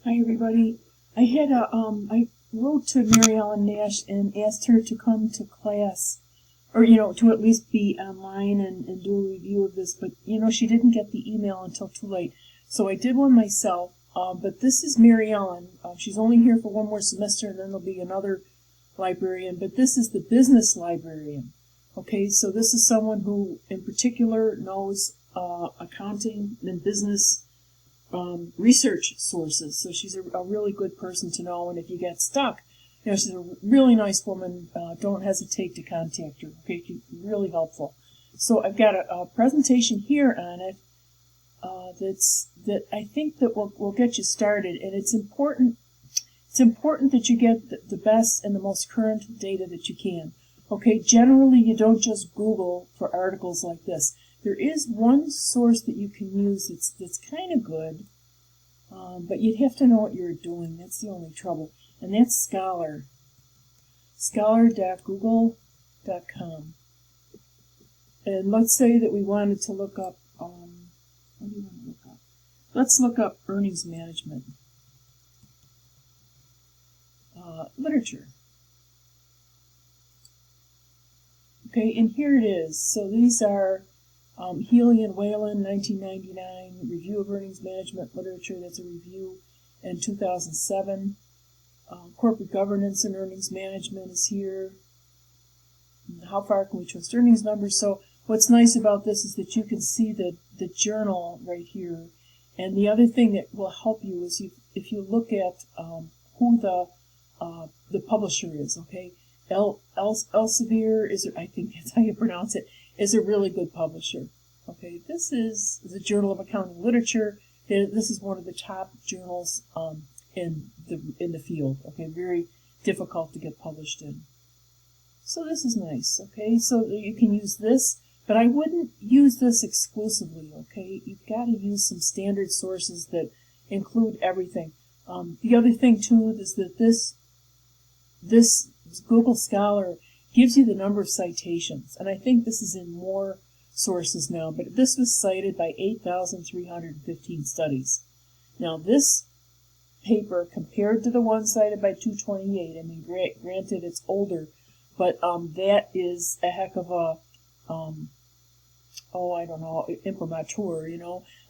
Hi everybody. I wrote to Mary Ellen Nash and asked her to come to class, or to at least be online and do a review of this. But she didn't get the email until too late, so I did one myself. But this is Mary Ellen. She's only here for one more semester, and then there'll be another librarian. But this is the business librarian. Okay, so this is someone who, in particular, knows accounting and business research sources. So she's a really good person to know, and if you get stuck, she's a really nice woman. Don't hesitate to contact her. Okay, she's really helpful. So I've got a presentation here on it that I think that will get you started, and it's important. It's important that you get the best and the most current data that you can. Okay, generally you don't just Google for articles like this. There is one source that you can use that's kind of good, but you'd have to know what you're doing. That's the only trouble. And that's Scholar. Scholar.google.com. And let's say that we wanted to look up, what do you want to look up? Let's look up earnings management. Literature. Okay, and here it is. So these are Healy and Whalen, 1999, Review of Earnings Management Literature. That's a review in 2007. Corporate Governance and Earnings Management is here. How far can we trust earnings numbers? So what's nice about this is that you can see the journal right here. And the other thing that will help you is if you look at who the publisher is, okay? Elsevier is, I think that's how you pronounce it, is a really good publisher. Okay, this is the Journal of Accounting Literature. This is one of the top journals in the field. Okay, very difficult to get published in. So this is nice. Okay, so you can use this, but I wouldn't use this exclusively. Okay, you've got to use some standard sources that include everything. The other thing too is that this Google Scholar gives you the number of citations, and I think this is in more sources now, but this was cited by 8,315 studies. Now this paper, compared to the one cited by 228, I mean, granted it's older, but that is a heck of a, I don't know, imprimatur,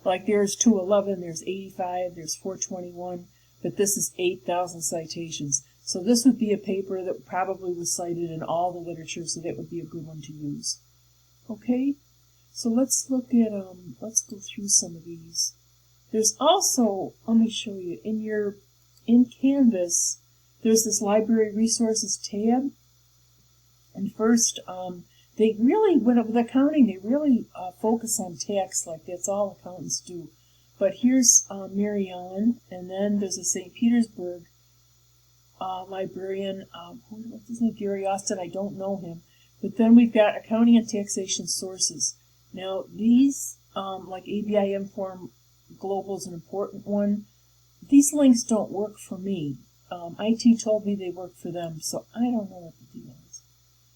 like there's 211, there's 85, there's 421, but this is 8,000 citations. So this would be a paper that probably was cited in all the literature, so that would be a good one to use. Okay, so let's look at, let's go through some of these. There's also, let me show you, in Canvas, there's this library resources tab. And first, they really, with accounting, they really focus on tax, like that's all accountants do. But here's Mary Ellen, and then there's a St. Petersburg librarian, what's his name, Gary Austin, I don't know him. But then we've got accounting and taxation sources. Now these, like ABIM Form Global is an important one. These links don't work for me. IT told me they work for them, so I don't know what the deal is.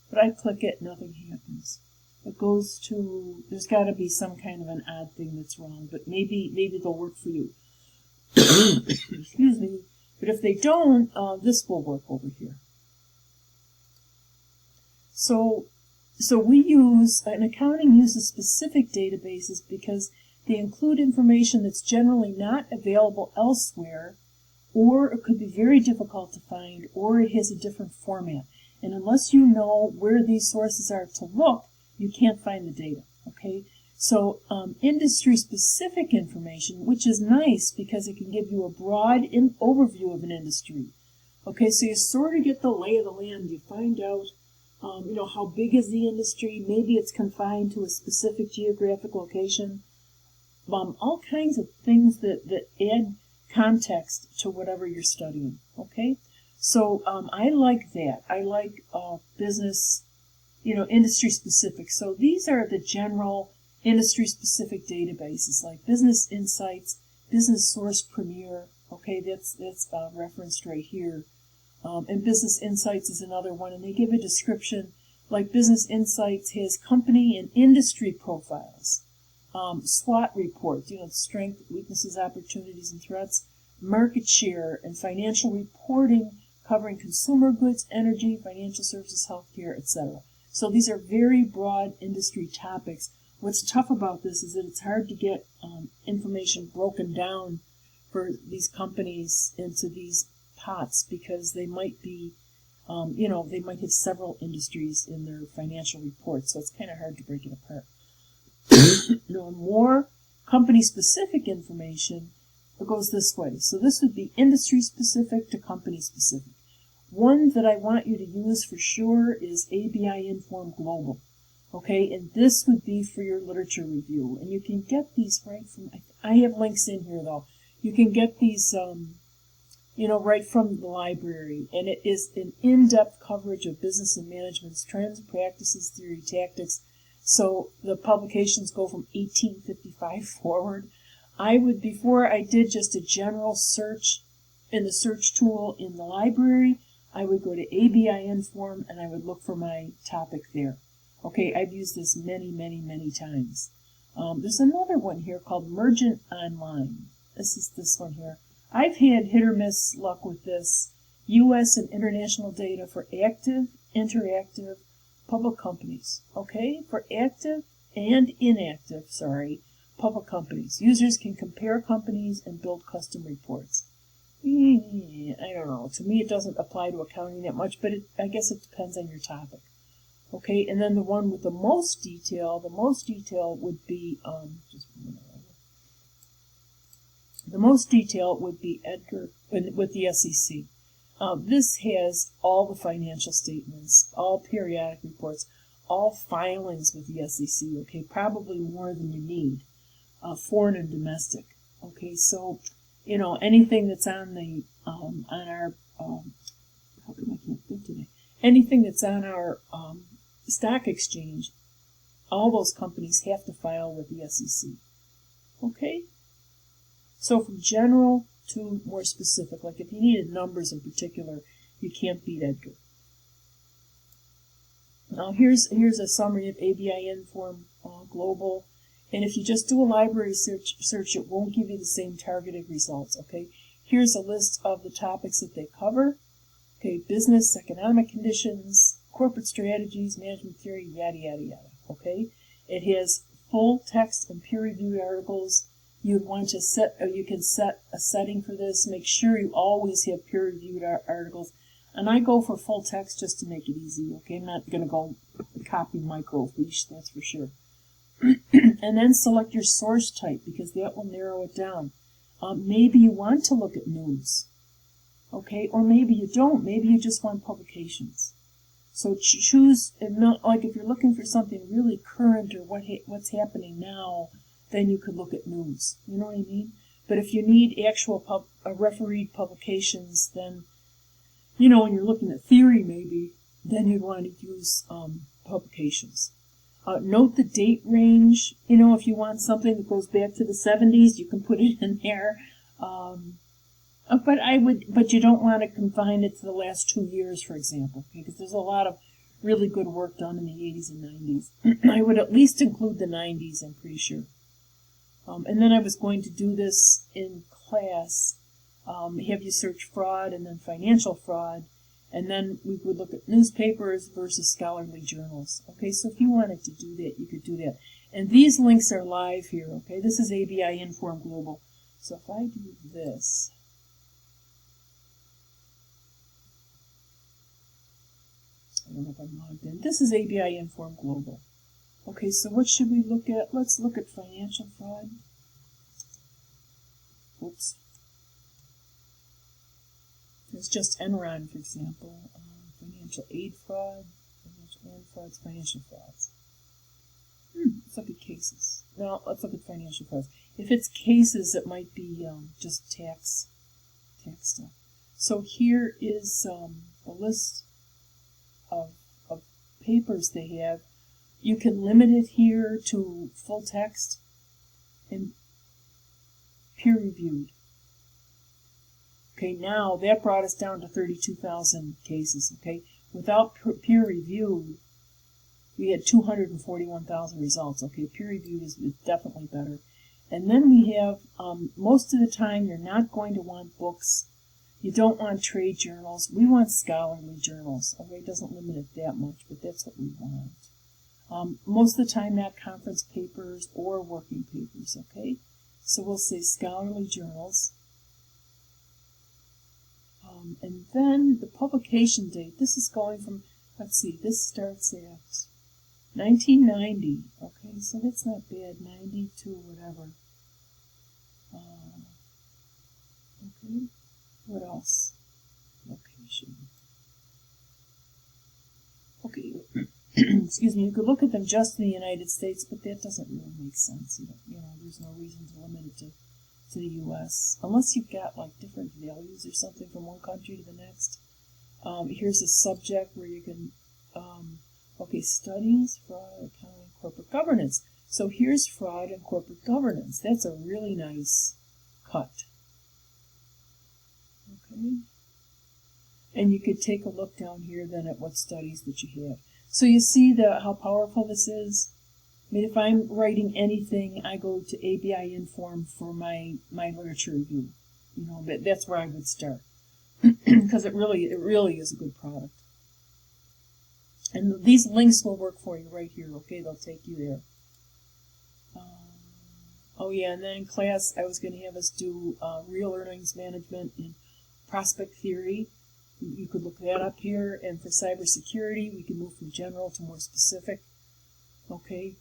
But I click it, nothing happens. It goes to, there's got to be some kind of an odd thing that's wrong, but maybe they'll work for you. Excuse me. But if they don't, this will work over here. So we use, and accounting uses specific databases because they include information that's generally not available elsewhere, or it could be very difficult to find, or it has a different format. And unless you know where these sources are to look, you can't find the data, okay? So industry-specific information, which is nice because it can give you a broad overview of an industry. Okay, so you sort of get the lay of the land. You find out, how big is the industry. Maybe it's confined to a specific geographic location. All kinds of things that add context to whatever you're studying, okay? So I like that. I like business, industry-specific. So these are the general industry-specific databases like Business Insights, Business Source Premier. Okay, that's referenced right here. And Business Insights is another one, and they give a description. Like Business Insights has company and industry profiles, SWOT reports, strength, weaknesses, opportunities, and threats. market share, and financial reporting covering consumer goods, energy, financial services, healthcare, etc. So these are very broad industry topics. What's tough about this is that it's hard to get information broken down for these companies into these pots because they might be, they might have several industries in their financial reports, so it's kind of hard to break it apart. More company-specific information goes this way. So this would be industry-specific to company-specific. One that I want you to use for sure is ABI Inform Global. Okay, and this would be for your literature review. And you can get these right from, I have links in here though. You can get these, right from the library. And it is an in-depth coverage of business and management's trends, practices, theory, tactics. So the publications go from 1855 forward. Before I did just a general search in the search tool in the library, I would go to ABI Inform and I would look for my topic there. Okay, I've used this many, many, many times. There's another one here called Mergent Online. This is this one here. I've had hit or miss luck with this. U.S. and international data for active, interactive, public companies. Okay, for active and inactive, public companies. Users can compare companies and build custom reports. I don't know. To me, it doesn't apply to accounting that much, but I guess it depends on your topic. Okay, and then the one with the most detail would be, the most detail would be Edgar with the SEC. This has all the financial statements, all periodic reports, all filings with the SEC, okay, probably more than you need, foreign and domestic. Okay, so, anything that's on the, on our, how come I can't think today? Anything that's on our stock exchange, all those companies have to file with the SEC. Okay? So from general to more specific, like if you needed numbers in particular, you can't beat Edgar. Now here's a summary of ABI Inform Global, and if you just do a library search, it won't give you the same targeted results. Okay? Here's a list of the topics that they cover. Okay, business, economic conditions, corporate strategies, management theory, yada, yada, yada. Okay? It has full text and peer-reviewed articles. You'd want to you can set a setting for this. Make sure you always have peer-reviewed articles. And I go for full text just to make it easy. Okay? I'm not going to go copy microfiche, that's for sure. And then select your source type because that will narrow it down. Maybe you want to look at news. Okay, or maybe you don't. Maybe you just want publications. So choose, like if you're looking for something really current or what's happening now, then you could look at news. You know what I mean? But if you need actual refereed publications, then, when you're looking at theory maybe, then you'd want to use publications. Note the date range. If you want something that goes back to the 70s, you can put it in there. But you don't want to confine it to the last 2 years, for example, because there's a lot of really good work done in the 80s and 90s. I would at least include the 90s, I'm pretty sure. And then I was going to do this in class, have you search fraud and then financial fraud, and then we would look at newspapers versus scholarly journals. Okay, so if you wanted to do that, you could do that. And these links are live here, okay? This is ABI Inform Global. So if I do this, I don't know if I'm logged in. This is ABI Inform Global. Okay, so what should we look at? Let's look at financial fraud. Oops. It's just Enron, for example. Financial aid fraud, financial aid frauds, financial frauds. Let's look at cases. No, let's look at financial frauds. If it's cases, it might be just tax stuff. So here is a list of papers they have. You can limit it here to full text and peer-reviewed. Okay, now that brought us down to 32,000 cases. Okay, without peer-reviewed, we had 241,000 results. Okay, peer-reviewed is definitely better. And then we have, most of the time you're not going to want books. You don't want trade journals. We want scholarly journals. Okay, it doesn't limit it that much, but that's what we want. Most of the time not conference papers or working papers, okay? So we'll say scholarly journals. And then the publication date, this is going from, let's see, this starts at 1990, okay, so that's not bad, 92, whatever. Okay, what else? Location. Okay, excuse me, you could look at them just in the United States, but that doesn't really make sense. You know, there's no reason to limit it to the U.S. unless you've got like different values or something from one country to the next. Here's a subject where you can, okay, studies, fraud, accounting, corporate governance. So here's fraud and corporate governance. That's a really nice cut. Okay. And you could take a look down here then at what studies that you have. So you see how powerful this is? I mean, if I'm writing anything, I go to ABI Inform for my literature review. You know, but that's where I would start. Because it really is a good product. And these links will work for you right here, okay? They'll take you there. Oh yeah, and then in class I was going to have us do real earnings management and prospect theory. You could look that up here. And for cybersecurity, we can move from general to more specific. Okay?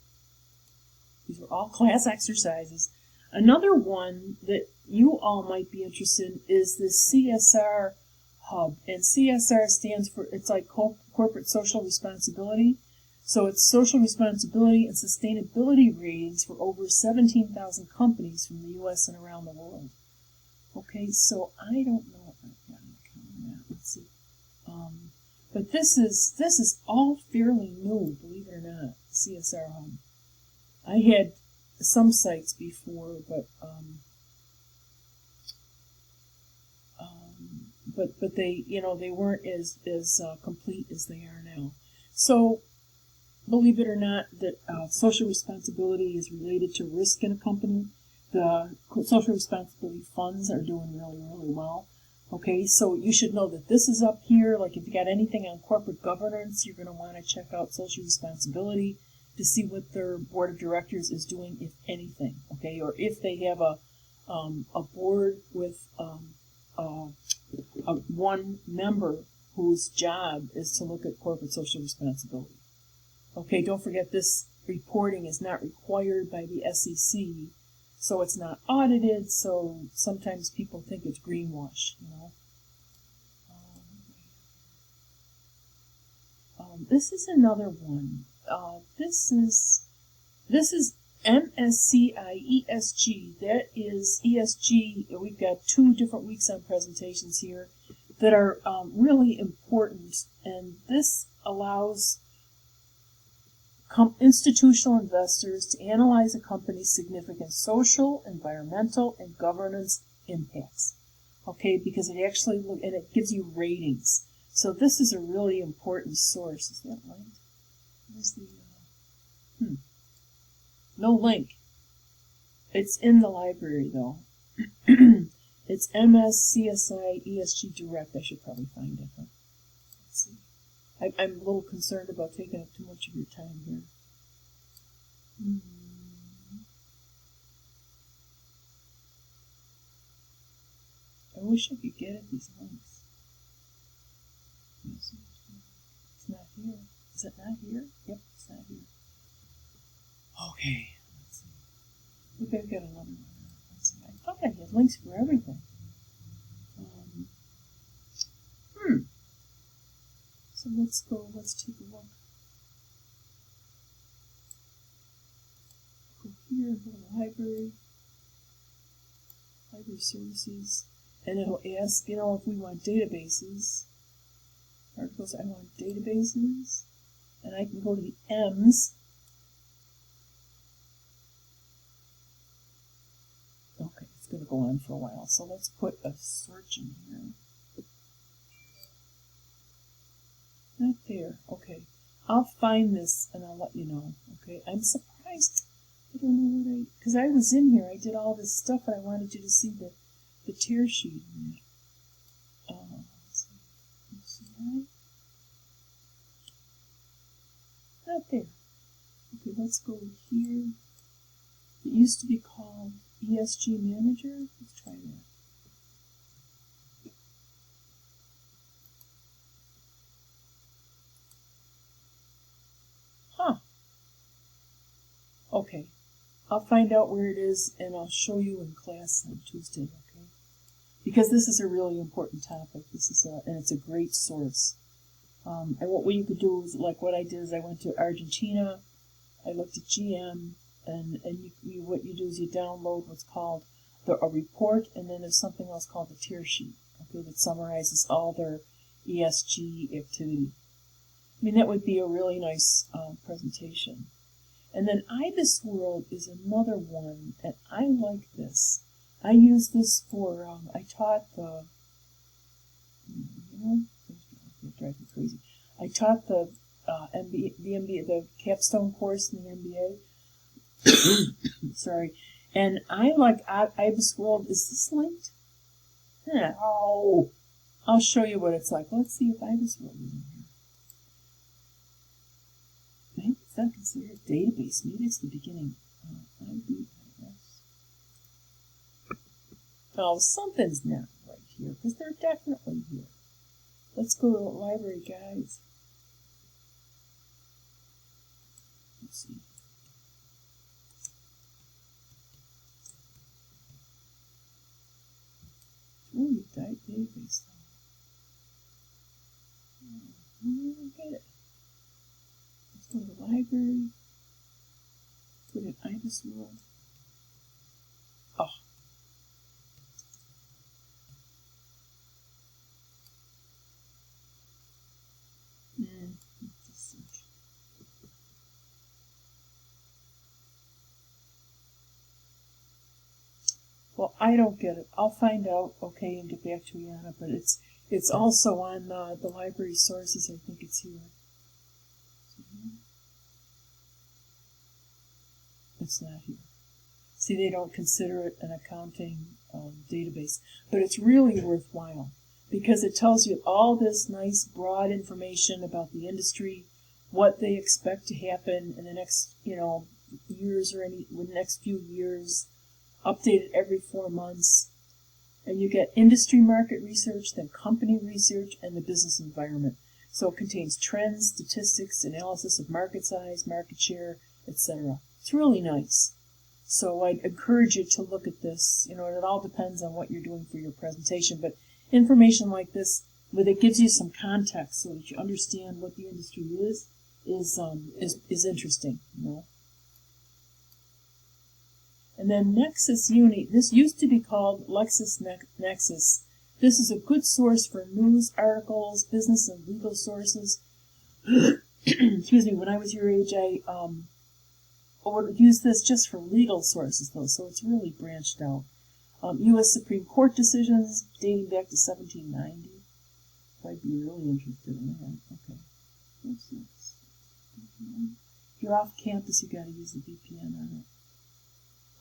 These are all class exercises. Another one that you all might be interested in is this CSR hub. And CSR stands for, it's like corporate social responsibility. So it's social responsibility and sustainability ratings for over 17,000 companies from the U.S. and around the world. Okay, so I don't know if I've got an account on that. Let's see. But this is all fairly new, believe it or not, CSR hub. I had some sites before, but they, you know, they weren't as complete as they are now. So, believe it or not, that social responsibility is related to risk in a company. The social responsibility funds are doing really, really well. Okay, so you should know that this is up here. Like if you got anything on corporate governance, you're going to want to check out social responsibility to see what their board of directors is doing, if anything. Okay, or if they have a board with one member whose job is to look at corporate social responsibility. Okay, don't forget this reporting is not required by the SEC, so it's not audited, so sometimes people think it's greenwash, you know. This is another one. This is MSCI ESG. That is ESG. We've got 2 different weeks on presentations here that are really important, and this allows institutional investors to analyze a company's significant social, environmental, and governance impacts. Okay, because it actually and it gives you ratings. So this is a really important source. Is that right? Where's the no link. It's in the library though. It's MSCSI ESG Direct. I should probably find it. Let's see. I'm a little concerned about taking up too much of your time here. I wish I could get at these links. It's not here. Is it not here? Yep, it's not here. Okay, let's see. Maybe I've got another one. Let's see. I thought I had links for everything. So let's take a look. Go here, go to library services, and it'll ask, you know, if we want databases. Articles, I want databases, and I can go to the M's. Okay, it's going to go on for a while, so let's put a search in here. Not there. Okay. I'll find this and I'll let you know. Okay. I'm surprised. I don't know what because I was in here, I did all this stuff, and I wanted you to see the tear sheet in it. Let's see, right? Not there. Okay, let's go here. It used to be called ESG Manager. Let's try that. Huh. Okay. I'll find out where it is, and I'll show you in class on Tuesday, okay? Because this is a really important topic. And it's a great source. And what you could do is, like what I did is I went to Argentina, I looked at GM, and what you do is you download what's called a report, and then there's something else called the tear sheet, okay, that summarizes all their ESG activity. I mean, that would be a really nice presentation. And then IBIS World is another one, and I like this. I use this for, I taught the, it drives me crazy. I taught the MBA, the capstone course in the MBA. Sorry. And I like IBIS World. Is this linked? Oh, I'll show you what it's like. Let's see if IBIS World is in here. Maybe it's not considered a database. Maybe it's the beginning. IBIS. Oh, something's not right here, because they're definitely here. Let's go to library guides. Let's see. Really a database though. I don't get it. Let's go to the library. Put in IBIS World. Oh. Well, I don't get it. I'll find out, okay, and get back to you on it. But it's also on the library sources. I think it's here. It's not here. See, they don't consider it an accounting database, but it's really worthwhile because it tells you all this nice broad information about the industry, what they expect to happen in the next, years or the next few years. Updated every 4 months, and you get industry market research, then company research, and the business environment. So it contains trends, statistics, analysis of market size, market share, etc. It's really nice. So I'd encourage you to look at this. And it all depends on what you're doing for your presentation, but information like this, where it gives you some context so that you understand what the industry is interesting. And then Nexus Uni, this used to be called LexisNexis. This is a good source for news articles, business and legal sources. Excuse me, when I was your age, I would use this just for legal sources, though, so it's really branched out. U.S. Supreme Court decisions dating back to 1790. I'd be really interested in that. Okay. What's this? If you're off campus, you got to use the VPN on it.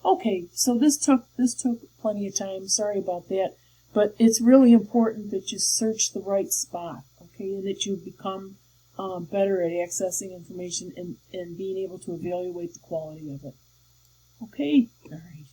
Okay, so this took plenty of time. Sorry about that, but it's really important that you search the right spot, okay, and that you become better at accessing information and being able to evaluate the quality of it. Okay, all right.